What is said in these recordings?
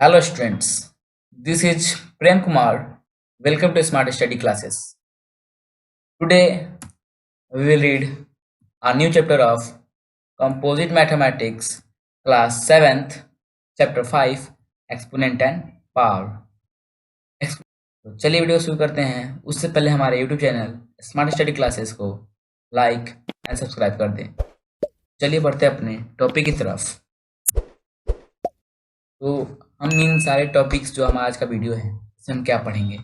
Hello students, this is Prem Kumar. Welcome to Smart Study Classes. Today we will read a new chapter of Composite Mathematics, class 7th, chapter 5, Exponent and Power. तो चलिए video शुरू करते हैं। उससे पहले हमारे YouTube channel smart study classes को like and subscribe कर दें। चलिए बढ़ते हैं अपने टॉपिक की तरफ। तो हम इन सारे टॉपिक्स जो हमारा आज का वीडियो है इसमें हम क्या पढ़ेंगे।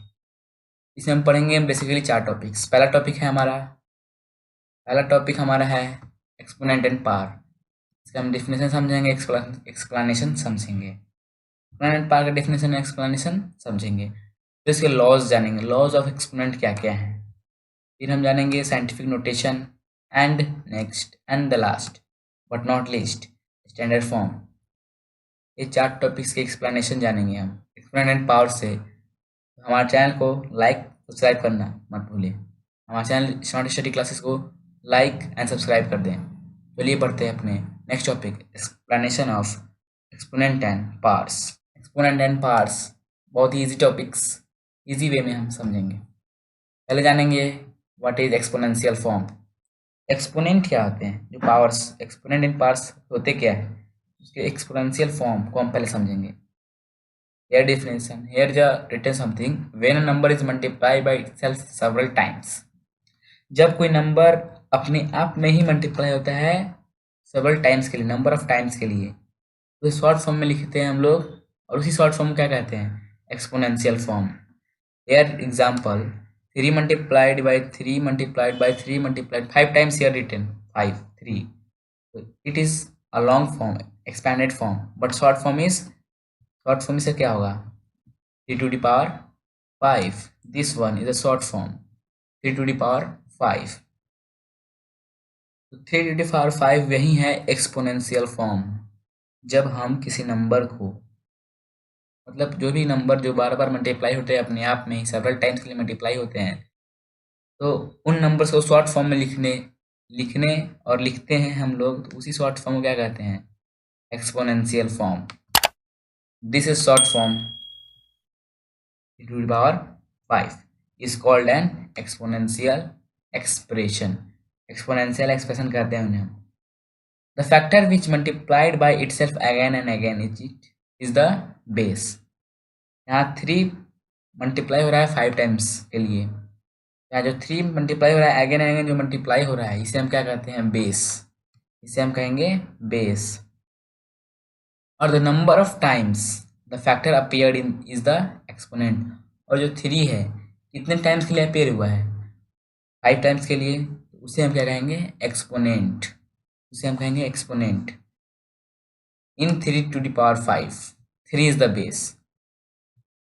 इसमें हम पढ़ेंगे बेसिकली 4 टॉपिक्स। पहला टॉपिक हमारा है एक्सपोनेंट एंड पावर। इसका हम डेफिनेशन समझेंगे, एक्सप्लेनेशन समझेंगे। एक्सपोनेंट एंड पावर का डेफिनेशन एक्सप्लेनेशन समझेंगे। फिर इसके लॉज जानेंगे, लॉज ऑफ एक्सपोनेंट क्या क्या है। फिर हम जानेंगे scientific notation and next and the last but not least standard form. ये 4 टॉपिक्स के एक्सप्लेनेशन जानेंगे हम एक्सपोनेंट एंड पावर से। हमारे चैनल को लाइक सब्सक्राइब करना मत भूलें। हमारे चैनल स्मार्ट स्टडी क्लासेस को लाइक एंड सब्सक्राइब कर दें। चलिए बढ़ते हैं अपने next topic, explanation of exponent and powers. Exponent and powers बहुत ही ईजी टॉपिक्स, ईजी वे में हम समझेंगे। पहले जानेंगे what is exponential form. Exponent क्या होते हैं, जो पावर्स एक्सपोनेंट एंड पावर्स होते क्या है, उसके एक्सपोनेंशियल फॉर्म को हम पहले समझेंगे। Here definition, here the written something when a number is multiplied by itself several times। जब कोई नंबर अपने आप में ही मल्टीप्लाई होता है several times के लिए, नंबर ऑफ टाइम्स के लिए, तो शॉर्ट फॉर्म में लिखते हैं हम लोग। और उसी शॉर्ट फॉर्म क्या कहते हैं, exponential form. Here example 3 multiplied by 3 multiplied by 3 multiplied 5 times here written 5 3, so it is a long form, expanded form, but short form से क्या होगा, 3 to the power 5। This one is a short form, 3 to the power 5। तो 3 to the power 5 यही है exponential form. जब हम किसी number को, मतलब जो भी नंबर जो बार बार मल्टीप्लाई होते हैं अपने आप में ही, सेवरल टाइम्स के लिए मल्टीप्लाई होते हैं, तो उन नंबर्स को शॉर्ट फॉर्म में लिखने लिखने और लिखते हैं हम लोग, तो उसी शॉर्ट फॉर्म को क्या कहते हैं, exponential form. This is short form 3 to the power 5 is called an exponential expression। exponential expression कहते हैं उन्हें हम। The factor which multiplied by itself again and again is the base। यहाँ 3 मल्टीप्लाई हो रहा है 5 टाइम्स के लिए, यहाँ जो 3 मल्टीप्लाई हो रहा है अगेन एंड अगेन जो मल्टीप्लाई हो रहा है, इसे हम क्या कहते हैं, बेस। इसे हम कहेंगे बेस। और the number of times the factor appeared in is the exponent. और जो 3 है कितने टाइम्स के लिए अपीयर हुआ है, 5 टाइम्स के लिए, तो उसे हम क्या कहेंगे, एक्सपोनेंट। उसे हम कहेंगे exponent in 3 to the power 5। 3 is the base.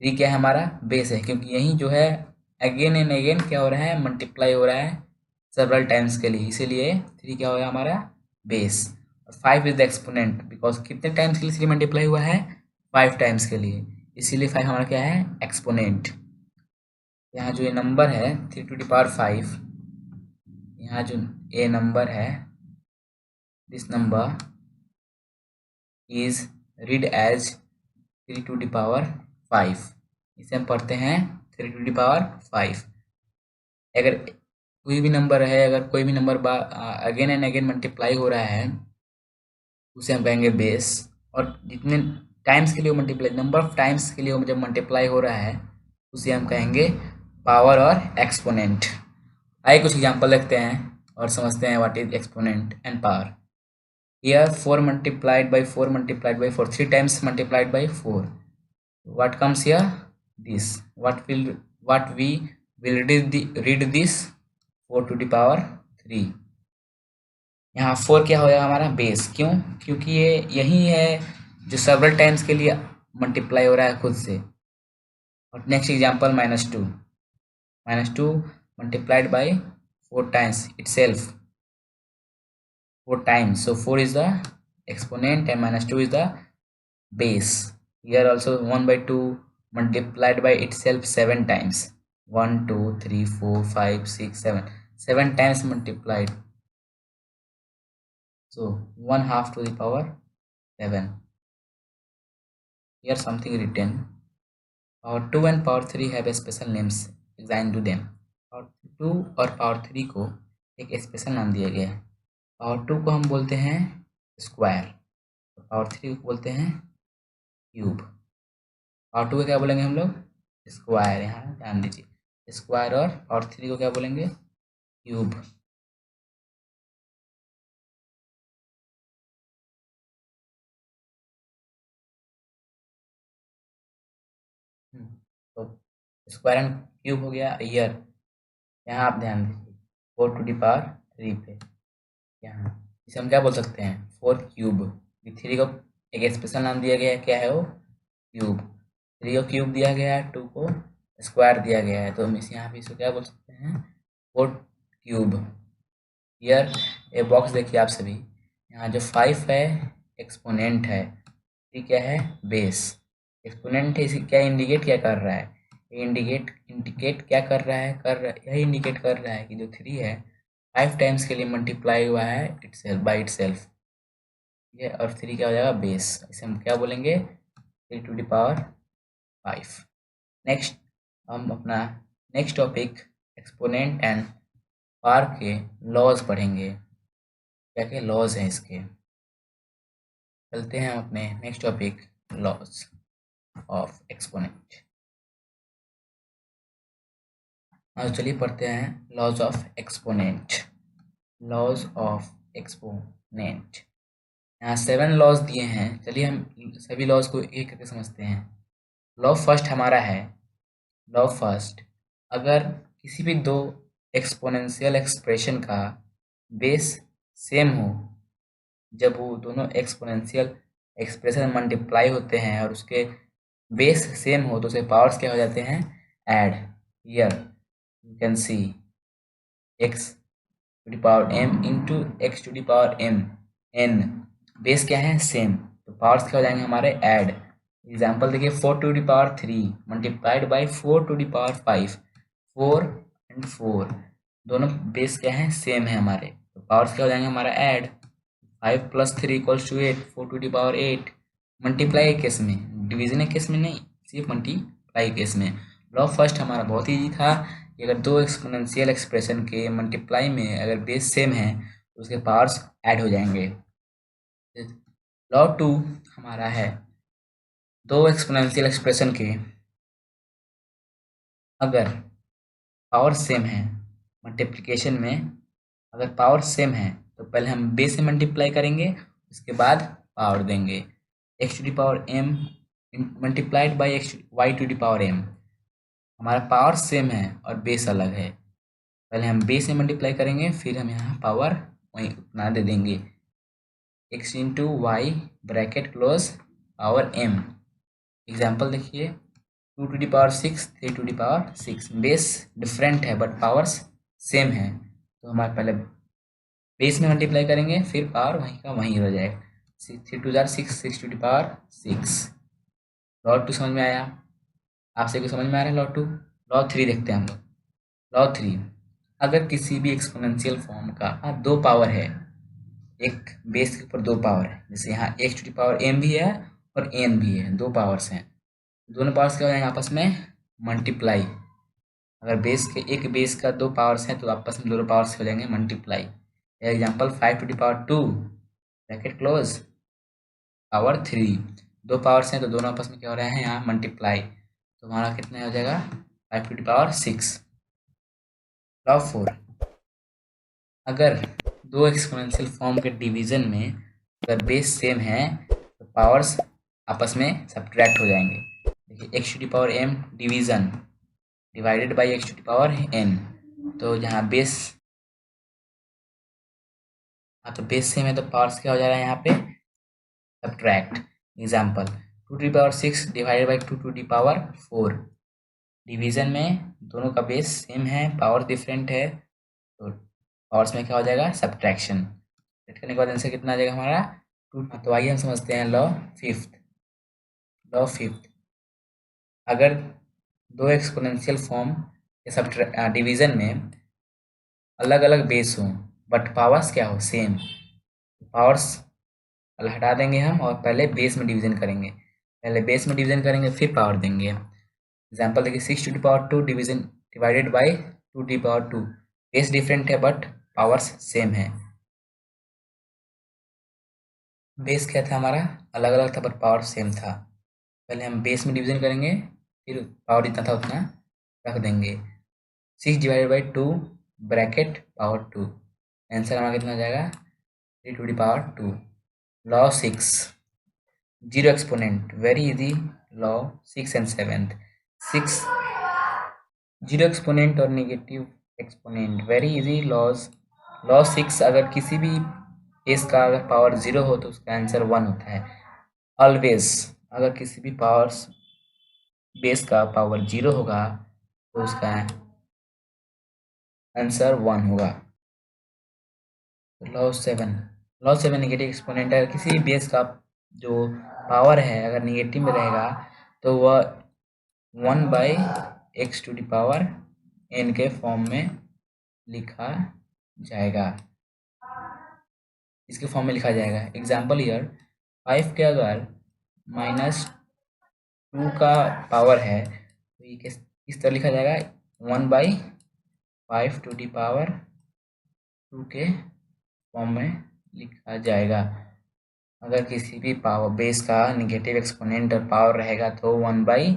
3 क्या है, हमारा बेस है, क्योंकि यही जो है अगेन एंड अगेन क्या हो रहा है, मल्टीप्लाई हो रहा है सेवरल टाइम्स के लिए, इसीलिए 3 क्या होगा हमारा बेस। और 5 इज द एक्सपोनेंट बिकॉज कितने टाइम्स के लिए 3 मल्टीप्लाई हुआ है, 5 टाइम्स के लिए, इसीलिए 5 हमारा क्या है, एक्सपोनेंट। यहाँ जो ये नंबर है 3 to the power 5, यहाँ जो ये नंबर है, this number is read as 3 to the power 5। इसे हम पढ़ते हैं 3 to the power 5। अगर कोई भी नंबर है, अगर कोई भी number again and again multiply हो रहा है, उसे हम कहेंगे बेस। और जितने टाइम्स के लिए वो मल्टीप्लाई, नंबर ऑफ टाइम्स के लिए वो जब मल्टीप्लाई हो रहा है, उसे हम कहेंगे पावर और एक्सपोनेंट। आइए कुछ एग्जांपल देखते हैं और समझते हैं what is exponent and power. Here 4 multiplied by 4 multiplied by 4, 3 times multiplied by 4, what comes here, this, what we will read this 4 to the power 3। यहाँ 4 क्या होगा हमारा बेस, क्यों, क्योंकि ये यही है जो सेवरल टाइम्स के लिए मल्टीप्लाई हो रहा है खुद से। और next example -2 multiplied by 4 times itself, 4 times, so 4 is the exponent and -2 is the base। Here also 1/2 multiplied by itself 7 times, 1 2 3 4 5 6 7, 7 times multiplied, so 1/2 to the power 7। here something written, power 2 and power 3 have special names assigned to them. Power 2 और power 3 को एक special नाम दिया गया है। Power 2 को हम बोलते हैं स्क्वायर, पावर 3 को बोलते हैं क्यूब। पावर 2 को क्या बोलेंगे हम लोग? स्क्वायर, यहाँ ध्यान दीजिए, स्क्वायर। और पावर 3 को क्या बोलेंगे? क्यूब। तो स्क्वायर एंड क्यूब हो गया ईयर। यहाँ आप ध्यान दीजिए 4 टू दी पावर 3 पे, यहाँ इसे हम क्या बोल सकते हैं? 4 क्यूब। 3 को एक स्पेशल नाम दिया गया है, क्या है वो? क्यूब। 3 को क्यूब दिया गया है, 2 को स्क्वायर दिया गया है, तो हम इस यहाँ पे इसको क्या बोल सकते हैं? 4 क्यूब। ईयर ए बॉक्स देखिए आप सभी, यहाँ जो 5 है एक्सपोनेंट है, ये क्या है? बेस। एक्सपोनेंट है, इसे क्या इंडिकेट क्या कर रहा है? इंडिकेट क्या कर रहा है? यही इंडिकेट कर रहा है कि जो 3 है 5 टाइम्स के लिए मल्टीप्लाई हुआ है इटसेल्फ, बाय इटसेल्फ। ये और 3 क्या हो जाएगा? बेस। इसे हम क्या बोलेंगे? 3 टू द पावर 5। नेक्स्ट हम अपना next topic exponent and power के लॉज पढ़ेंगे। क्या क्या लॉज हैं इसके? चलते हैं हम अपने next topic, laws of exponent. हाँ, चलिए पढ़ते हैं laws of exponent. Laws of exponent, यहाँ 7 लॉज दिए हैं। चलिए हम सभी लॉज को एक करके समझते हैं। लॉ फर्स्ट हमारा है, लॉ फर्स्ट, अगर किसी भी दो एक्सपोनेंशियल एक्सप्रेशन का बेस सेम हो, जब वो दोनों एक्सपोनेंशियल एक्सप्रेशन मल्टीप्लाई होते हैं और उसके बेस सेम हो, तो उसे पावर्स क्या हो जाते हैं? Add. Here you can see x to the power m into x to the power m n, base क्या है? सेम, तो पावर्स क्या हो जाएंगे हमारे? ऐड। एग्जाम्पल देखिए, 4 to the power 3 multiplied by 4 to the power 5, 4 and 4 दोनों base क्या है? सेम है हमारे, तो पावर्स क्या हो जाएंगे हमारा? Add. 5 plus 3 equals to 8, 4 to the power 8। Multiply case में, डिवीजन है केस में नहीं, सिर्फ मल्टीप्लाई केस में। लॉ फर्स्ट हमारा बहुत ईजी था कि अगर दो एक्सपोनेंशियल एक्सप्रेशन के मल्टीप्लाई में अगर बेस सेम है तो उसके पावर्स ऐड हो जाएंगे। लॉ 2 हमारा है, दो एक्सपोनेंशियल एक्सप्रेशन के अगर पावर सेम है, मल्टीप्लिकेशन में अगर पावर सेम है तो पहले हम बेस से मल्टीप्लाई करेंगे, उसके बाद पावर देंगे। x to the power m multiplied by y to the power m, हमारा पावर सेम है और बेस अलग है। पहले हम बेस से मल्टीप्लाई करेंगे, फिर हम यहाँ पावर वहीं उतना दे देंगे, x into y bracket close power m। Example देखिए, 2 to the power 6, 3 to the power 6, base different है बट पावर्स सेम है, तो हमारे पहले बेस में मल्टीप्लाई करेंगे, फिर पावर वहीं का वहीं हो जाएगा। 3 टू जार 6, 6 टू दी पावर 6। लॉ 2 समझ में आया? आपसे कुछ समझ में आ रहा है? लॉ 2। लॉ 3 देखते हैं हम लोग। लॉ 3, अगर किसी भी एक्सपोनेंशियल फॉर्म का दो पावर है, एक बेस के ऊपर दो पावर है, जैसे यहाँ x to the power m भी है और n भी है, दो पावर्स हैं, दोनों पावर्स क्या हो जाएंगे आपस में? मल्टीप्लाई। अगर बेस के एक बेस का दो पावर्स हैं तो आपस में दोनों पावर्स हो जाएंगे multiply. Example 5 to the power 2 bracket close power 3, दो पावर्स हैं तो दोनों आपस में क्या हो रहे हैं? यहाँ मल्टीप्लाई, तो हमारा कितना हो जाएगा? 5 टू दी पावर 6। लॉ 4, अगर दो एक्सपोनेंशियल फॉर्म के डिवीजन में अगर बेस सेम है तो पावर्स आपस में सब्ट्रैक्ट हो जाएंगे। देखिए, x to the power m division divided by x to the power n, तो जहाँ बेस तो बेस सेम है तो पावर्स क्या हो जा रहा है यहाँ पे? Subtract. Example 2 to the power 6 divided by 2 to the power 4, division में दोनों का बेस सेम है, पावर डिफरेंट है, तो पावर्स में क्या हो जाएगा? सब्ट्रैक्शन। सेट करने के बाद आंसर कितना आ जाएगा हमारा? 2। तो आइए हम समझते हैं लॉ 5। लॉ 5, अगर दो एक्सपोनेंशियल फॉर्म के सब डिवीजन में अलग अलग बेस हों बट पावर्स क्या हो? सेम, पावर्स हटा देंगे हम और पहले बेस में डिवीजन करेंगे। पहले बेस में डिवीजन करेंगे फिर पावर देंगे। एग्जाम्पल देखिए 6 to the power 2 division divided by 2 to the power 2। Base different है बट पावर्स सेम है। बेस क्या था हमारा, अलग अलग था पर पावर सेम था। पहले हम बेस में डिवीजन करेंगे फिर पावर जितना था उतना रख देंगे। 6 divided by 2 bracket power 2। Answer हमारा कितना हो जाएगा 3 to the power 2। Law 6 zero exponent very easy. Law 6 and 7। 6 zero exponent और negative exponent very easy laws. Law 6 अगर किसी भी बेस का अगर पावर 0 हो तो उसका आंसर 1 होता है। ऑलवेज अगर किसी भी पावर्स बेस का पावर 0 होगा तो उसका आंसर 1 होगा। लॉ 7 नेगेटिव एक्सपोनेंट है। किसी भी बेस का जो पावर है अगर नेगेटिव में रहेगा तो वह 1/x⁴n के फॉर्म में लिखा जाएगा। इसके फॉर्म में लिखा जाएगा। एग्जाम्पल ईयर 5 के अगर -2 का पावर है तो ये किस तरह लिखा जाएगा 1/5⁴ के फॉर्म में लिखा जाएगा। अगर किसी भी पावर बेस का नेगेटिव एक्सपोनेंट और पावर रहेगा तो 1/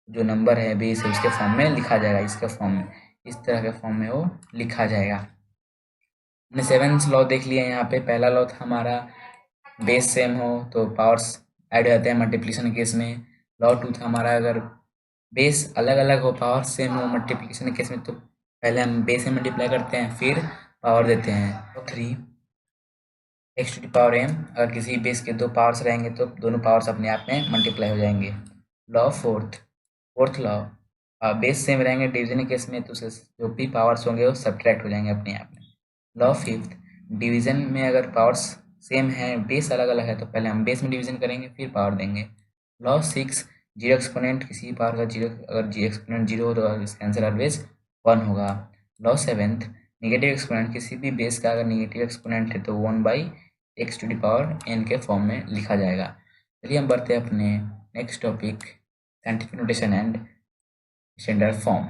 जो नंबर है बेस है उसके फॉर्म में लिखा जाएगा। इसके फॉर्म में इस तरह के फॉर्म में वो लिखा जाएगा। हमने 7th लॉ देख लिया। यहाँ पे पहला लॉ था हमारा बेस सेम हो तो पावर्स ऐड हो जाते हैं मल्टीप्लिकेशन केस में। लॉ 2 था हमारा अगर बेस अलग अलग हो पावर सेम हो मल्टीप्लिकेशन केस में तो पहले हम बेस में मल्टीप्लाई करते हैं फिर पावर देते हैं। लॉ 3 x⁴m अगर किसी बेस के 2 पावर्स रहेंगे तो दोनों पावर्स अपने आप में मल्टीप्लाई हो जाएंगे। Law 4th law base same रहेंगे डिवीजन केस में तो उसके जो भी पावर्स होंगे वो सब्ट्रैक्ट हो जाएंगे अपने आप में। लॉ 5th डिवीजन में अगर पावर्स सेम है बेस अलग अलग है तो पहले हम बेस में डिवीजन करेंगे फिर पावर देंगे। लॉ 6 जीरो एक्सपोनेंट किसी पावर का जीरो अगर जी एक्सपोनेंट 0 हो तो इसका आंसर ऑलवेज 1 होगा। लॉ 7th नेगेटिव एक्सपोनेंट किसी भी बेस का अगर नेगेटिव एक्सपोनेंट है तो 1/x⁴n के फॉर्म में लिखा जाएगा। चलिए हम बढ़ते हैं अपने next topic scientific notation and standard form.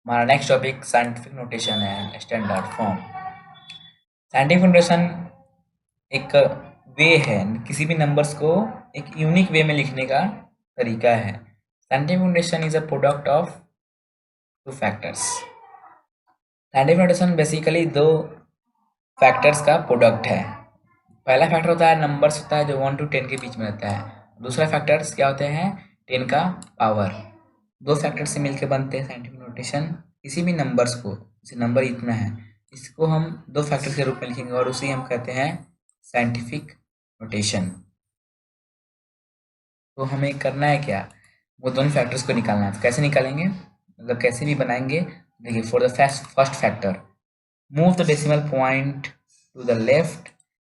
हमारा next topic scientific notation and standard form. Scientific notation एक वे है किसी भी नंबर्स को एक यूनिक वे में लिखने का तरीका है। Scientific notation is a product of 2 factors. Scientific notation basically 2 factors का प्रोडक्ट है। पहला फैक्टर होता है नंबर्स होता है जो 1 to 10 के बीच में रहता है। दूसरा फैक्टर्स क्या होते हैं 10 का पावर। 2 फैक्टर से मिलकर बनते हैं साइंटिफिक नोटेशन। किसी भी नंबर्स को जैसे नंबर इतना है इसको हम 2 फैक्टर के रूप में लिखेंगे और उसी हम कहते हैं साइंटिफिक नोटेशन। तो हमें करना है क्या वो दोनों फैक्टर्स को निकालना है। तो कैसे निकालेंगे मतलब कैसे भी बनाएंगे। देखिए for the first factor move the decimal point two the left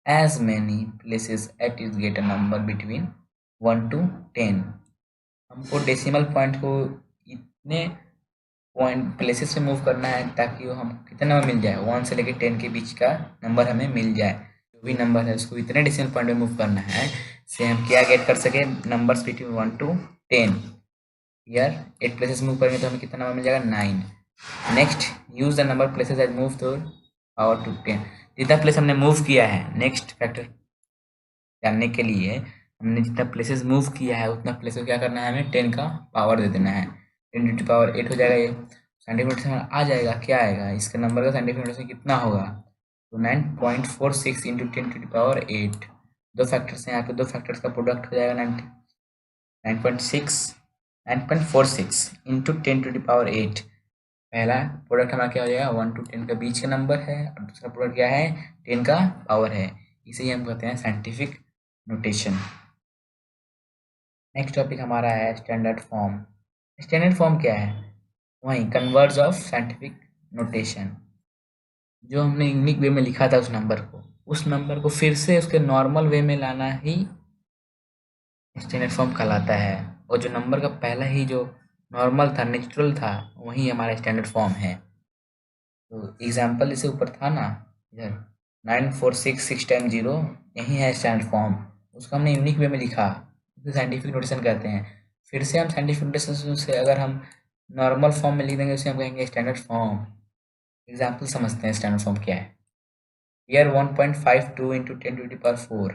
as many places at it get a number between 1 to 10। हमको डेसिमल पॉइंट को इतने पॉइंट प्लेसेस में मूव करना है ताकि वो हम कितना नंबर मिल जाए 1 से लेकर 10 के बीच का नंबर हमें मिल जाए। जो भी नंबर है उसको इतने डेसिमल पॉइंट में मूव करना है से हम क्या गेट कर सके नंबर्स बिटवीन 1 to 10। यार 8 प्लेसेस मूव करेंगे तो हमें कितना नंबर मिल जाएगा 9। Next use the number places as move to power to 10। जितना प्लेस हमने मूव किया है नेक्स्ट फैक्टर जानने के लिए हमने जितना प्लेसेस मूव किया है उतना प्लेस को क्या करना है हमें 10 का पावर दे देना है। 10 to the power 8 हो जाएगा। ये साइंटिफिक नोटेशन आ जाएगा क्या आएगा इसका नंबर का साइंटिफिक नोटेशन कितना होगा तो 9.46 into 10 to the power 8। 2 factors हैं यहाँ पे 2 फैक्टर्स का प्रोडक्ट हो जाएगा 9.46 इंटू 10 to the power 8। पहला प्रोडक्ट हमारा क्या हो जाएगा 1 to 10 का बीच का नंबर है और दूसरा प्रोडक्ट क्या है 10 का पावर है। इसे ही हम कहते हैं साइंटिफिक नोटेशन। नेक्स्ट टॉपिक हमारा है स्टैंडर्ड फॉर्म। स्टैंडर्ड फॉर्म क्या है वही कन्वर्ज ऑफ साइंटिफिक नोटेशन। जो हमने यूनिक वे में लिखा था उस नंबर को फिर से उसके नॉर्मल वे में लाना ही स्टैंडर्ड फॉर्म कहलाता है। और जो नंबर का पहला ही जो नॉर्मल था नेचुरल था वही हमारा स्टैंडर्ड फॉर्म है। तो एग्जाम्पल जैसे ऊपर था ना इधर 946 6 टाइम 0 यही है स्टैंडर्ड फॉर्म, उसको हमने यूनिक वे में लिखा, उसे साइंटिफिक नोटेशन कहते हैं। फिर से हम साइंटिफिक नोटेशन से अगर हम नॉर्मल फॉर्म में लिख देंगे उसे हम कहेंगे स्टैंडर्ड फॉर्म। एग्जाम्पल समझते हैं स्टैंडर्ड फॉर्म क्या है। ईयर 1.52 इंटू 10⁴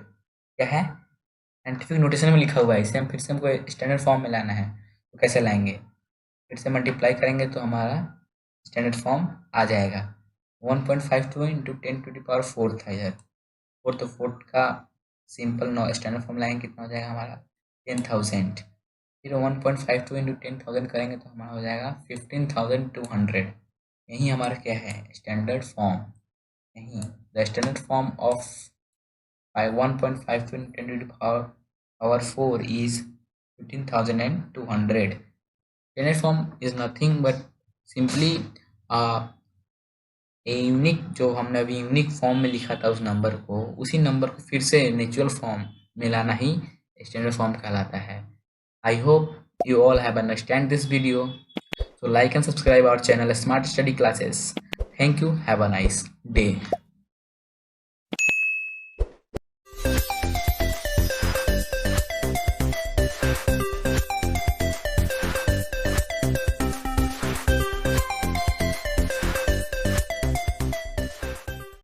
क्या है, साइंटिफिक नोटेशन में लिखा हुआ है, इसे हम फिर से हमको स्टैंडर्ड फॉर्म में लाना है, तो कैसे लाएंगे, फिर से मल्टीप्लाई करेंगे तो हमारा स्टैंडर्ड फॉर्म आ जाएगा। 1.52 इंटू 10⁴ था इधर, फोर तो फोर्थ का सिंपल स्टैंडर्ड फॉर्म लाएंगे, कितना हो जाएगा हमारा 10,000। फिर 1.52 इंटू 10,000 करेंगे तो हमारा हो जाएगा 15,200। यही हमारा क्या है स्टैंडर्ड फॉर्म। यही the standard form of 1.52 into 10⁴ is 15,200. Standard form is nothing but simply a unique, जो हमने अभी यूनिक फॉर्म में लिखा था उस नंबर को, उसी नंबर को फिर से नेचुरल फॉर्म में लाना ही स्टैंडर्ड फॉर्म कहलाता है। I hope you all have understand this video. So like and subscribe our channel Smart Study Classes. Thank you. Have a nice day.